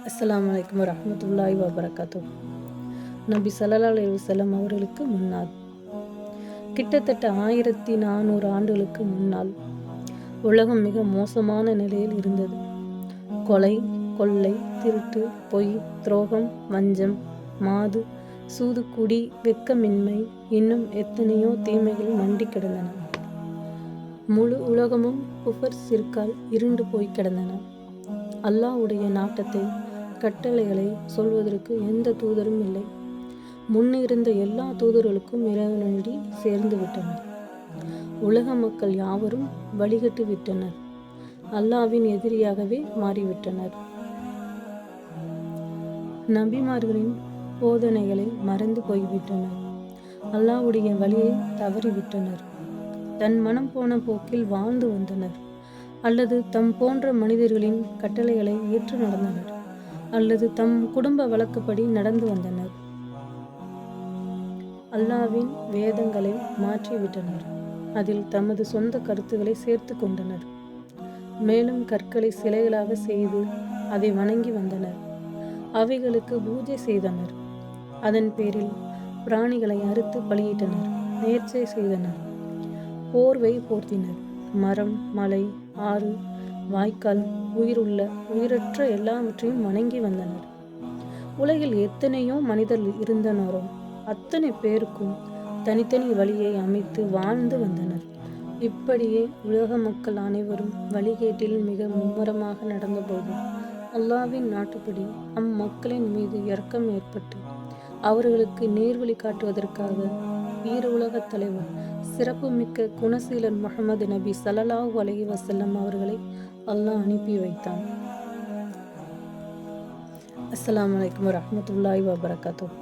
அஸ்ஸலாமு அலைக்கும் வரஹ்மத்துல்லாஹி வபரகாத்துஹ். நபி ஸல்லல்லாஹு அலைஹி வஸல்லம் அவர்களுக்கு முன்னால், கிட்டத்தட்ட 1400 ஆண்டுகளுக்கு முன்னால் உலகம் மிக மோசமான நிலையில் இருந்தது. கொலை, கொள்ளை, திருட்டு, பொய், துரோகம், வஞ்சம், மாது, சூது, குடி, வெட்கமின்மை, இன்னும் எத்தனையோ தீமைகள் மண்டி கிடந்தன. முழு உலகமும் குஃபர் சிர்கால் இருண்டு போய் கிடந்தன. அல்லாஹ்வுடைய நாட்டத்தை, கட்டளைகளை சொல்வதற்கு எந்த தூதரும் இல்லை. முன்னிருந்த எல்லா தூதர்களுக்கும் இறைவனடி சேர்ந்து விட்டனர். உலக மக்கள் யாவரும் வழிகட்டு விட்டனர். அல்லாஹ்வின் எதிரியாகவே மாறிவிட்டனர். நபிமார்களின் போதனைகளை மறந்து போய்விட்டனர். அல்லாஹ்வுடைய வழியை தவறிவிட்டனர். தன் மனம் போன போக்கில் வாழ்ந்து வந்தனர். அல்லது தம் போன்ற மனிதர்களின் கட்டளைகளை ஏற்று நடந்தனர். அல்லது தம் குடும்ப வழக்கப்படி நடந்து வந்தனர். அல்லாஹ்வின் வேதங்களை மாற்றிவிட்டனர். அதில் தமது சொந்த கருத்துக்களை சேர்த்து கொண்டனர். மேலும் கற்களை சிலைகளாக செய்து அதை வணங்கி வந்தனர். அவைகளுக்கு பூஜை செய்தனர். அதன் பேரில் பிராணிகளை அறுத்து பலியிட்டனர். நேர்ச்சை செய்தனர். போர்வை போர்த்தினர். மரம், மலை, ஆறு, வாய்க்கால், உயிருள்ள உயிரற்ற எல்லாவற்றையும் வணங்கி வந்தனர். உலகில் எத்தனையோ மனிதர் இருந்தனரோ அத்தனை பேருக்கும் தனித்தனி வழியை அமைத்து வாழ்ந்து வந்தனர். இப்படியே உலக மக்கள் அனைவரும் வழிகேட்டில் மிக மும்முரமாக நடந்தபோது அல்லாஹ்வின் நாட்டுப்படி அம்மக்களின் மீது இரக்கம் ஏற்பட்டு அவர்களுக்கு நேர்வழி காட்டுவதற்காக வீர உலகத் தலைவர், சிறப்புமிக்க குணசீலன் முஹம்மது நபி ஸல்லல்லாஹு அலைஹி வஸல்லம் அவர்களை அல்லாஹ் அனுப்பி வைத்தான். அஸ்ஸலாமு அலைக்கும் வரஹ்மத்துல்லாஹி வபரகாத்துஹ்.